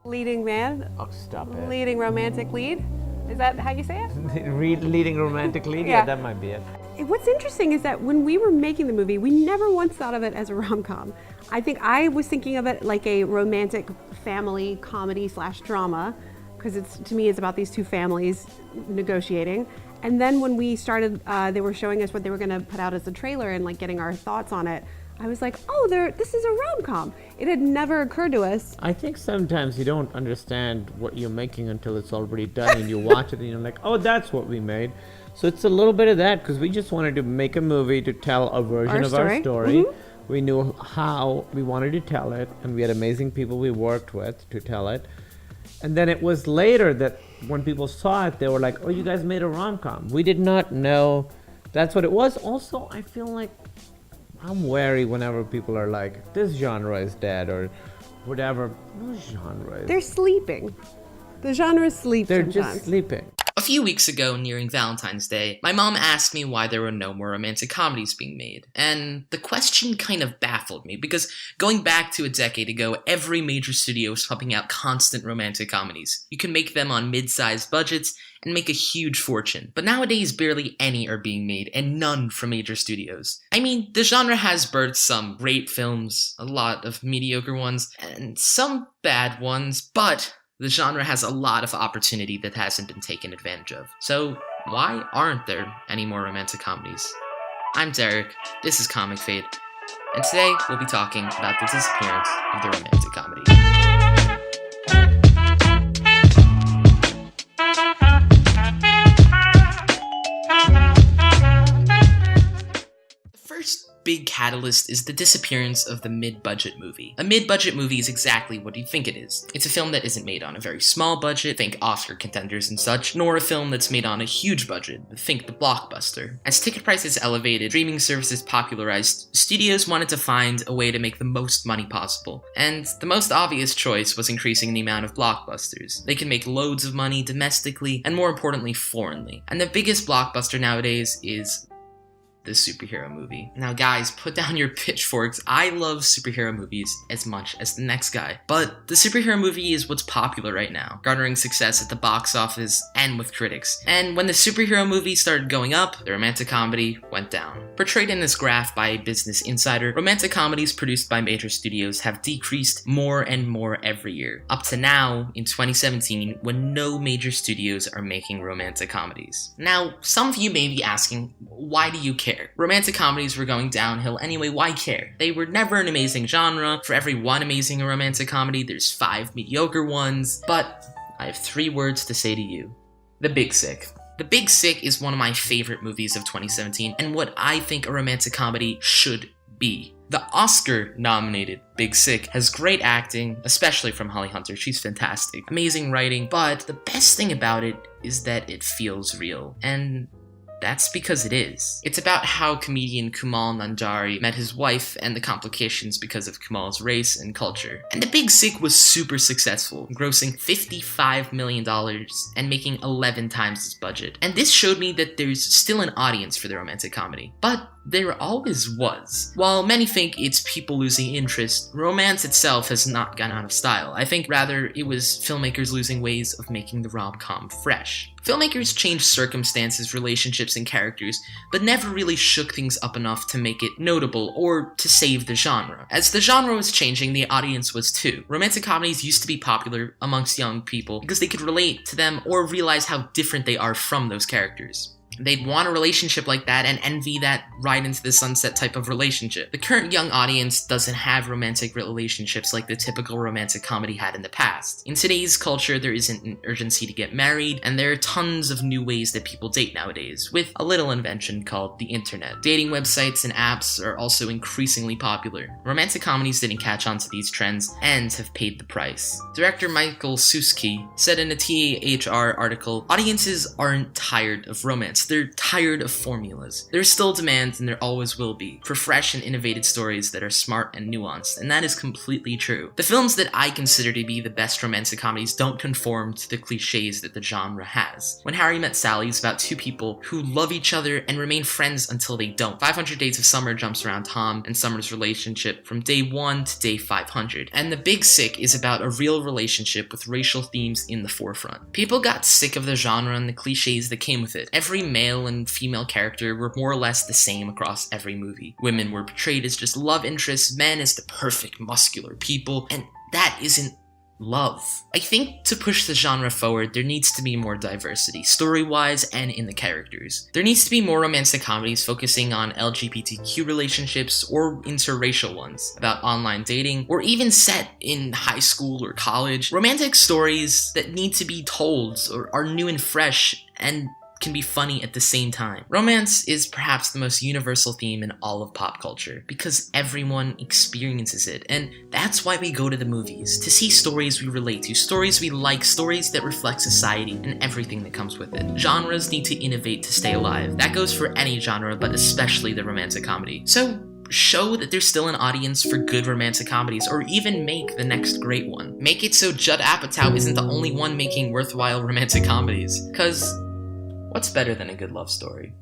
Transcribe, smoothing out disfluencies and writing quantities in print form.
Leading man? Oh, stop it. Leading romantic lead? Is that how you say it? Leading romantic lead? Yeah, that might be it. What's interesting is that when we were making the movie, we never once thought of it as a rom-com. I think I was thinking of it like a romantic family comedy / drama, because to me it's about these two families negotiating. And then when we started, they were showing us what they were going to put out as a trailer and like getting our thoughts on it. I was like, oh, this is a rom-com. It had never occurred to us. I think sometimes you don't understand what you're making until it's already done and you watch it and you're like, oh, that's what we made. So it's a little bit of that, because we just wanted to make a movie to tell a version of our story. Mm-hmm. We knew how we wanted to tell it, and we had amazing people we worked with to tell it. And then it was later that when people saw it, they were like, oh, you guys made a rom-com. We did not know that's what it was. Also, I feel like I'm wary whenever people are like, this genre is dead or whatever. No genre is. They're sleeping. The genre sleeps They're sometimes. just sleeping. A few weeks ago, nearing Valentine's Day, my mom asked me why there were no more romantic comedies being made. And the question kind of baffled me, because going back to a decade ago, every major studio was pumping out constant romantic comedies. You can make them on mid-sized budgets and make a huge fortune. But nowadays, barely any are being made, and none from major studios. I mean, the genre has birthed some great films, a lot of mediocre ones, and some bad ones, but the genre has a lot of opportunity that hasn't been taken advantage of. So why aren't there any more romantic comedies? I'm Derek, this is Comic Fade, and today we'll be talking about the disappearance of the romantic comedy. First big catalyst is the disappearance of the mid-budget movie. A mid-budget movie is exactly what you think it is. It's a film that isn't made on a very small budget, think Oscar contenders and such, nor a film that's made on a huge budget, think the blockbuster. As ticket prices elevated, streaming services popularized, studios wanted to find a way to make the most money possible. And the most obvious choice was increasing the amount of blockbusters. They can make loads of money domestically, and more importantly, foreignly. And the biggest blockbuster nowadays is the superhero movie. Now guys, put down your pitchforks. I love superhero movies as much as the next guy, but the superhero movie is what's popular right now, garnering success at the box office and with critics. And when the superhero movie started going up, the romantic comedy went down. Portrayed in this graph by Business Insider, romantic comedies produced by major studios have decreased more and more every year, up to now in 2017 when no major studios are making romantic comedies. Now, some of you may be asking, why do you care? Romantic comedies were going downhill anyway, why care? They were never an amazing genre. For every one amazing romantic comedy, there's 5 mediocre ones. But I have 3 words to say to you. The Big Sick. The Big Sick is one of my favorite movies of 2017, and what I think a romantic comedy should be. The Oscar-nominated Big Sick has great acting, especially from Holly Hunter. She's fantastic. Amazing writing, but the best thing about it is that it feels real. And that's because it is. It's about how comedian Kumail Nanjiani met his wife and the complications because of Kumail's race and culture. And The Big Sick was super successful, grossing $55 million and making 11 times its budget. And this showed me that there's still an audience for the romantic comedy. But there always was. While many think it's people losing interest, romance itself has not gone out of style. I think rather it was filmmakers losing ways of making the rom-com fresh. Filmmakers changed circumstances, relationships, and characters, but never really shook things up enough to make it notable or to save the genre. As the genre was changing, the audience was too. Romantic comedies used to be popular amongst young people because they could relate to them or realize how different they are from those characters. They'd want a relationship like that and envy that ride into the sunset type of relationship. The current young audience doesn't have romantic relationships like the typical romantic comedy had in the past. In today's culture, there isn't an urgency to get married, and there are tons of new ways that people date nowadays, with a little invention called the internet. Dating websites and apps are also increasingly popular. Romantic comedies didn't catch on to these trends and have paid the price. Director Michael Suski said in a THR article, audiences aren't tired of romance romance. They're tired of formulas. There's still demand, and there always will be, for fresh and innovative stories that are smart and nuanced, and that is completely true. The films that I consider to be the best romantic comedies don't conform to the cliches that the genre has. When Harry Met Sally is about two people who love each other and remain friends until they don't. 500 Days of Summer jumps around Tom and Summer's relationship from day 1 to day 500. And The Big Sick is about a real relationship with racial themes in the forefront. People got sick of the genre and the cliches that came with it. Every male and female character were more or less the same across every movie. Women were portrayed as just love interests, men as the perfect muscular people, and that isn't love. I think to push the genre forward, there needs to be more diversity, story-wise and in the characters. There needs to be more romantic comedies focusing on LGBTQ relationships or interracial ones, about online dating, or even set in high school or college. Romantic stories that need to be told or are new and fresh and can be funny at the same time. Romance is perhaps the most universal theme in all of pop culture, because everyone experiences it, and that's why we go to the movies, to see stories we relate to, stories we like, stories that reflect society and everything that comes with it. Genres need to innovate to stay alive. That goes for any genre, but especially the romantic comedy. So, show that there's still an audience for good romantic comedies, or even make the next great one. Make it so Judd Apatow isn't the only one making worthwhile romantic comedies, because what's better than a good love story?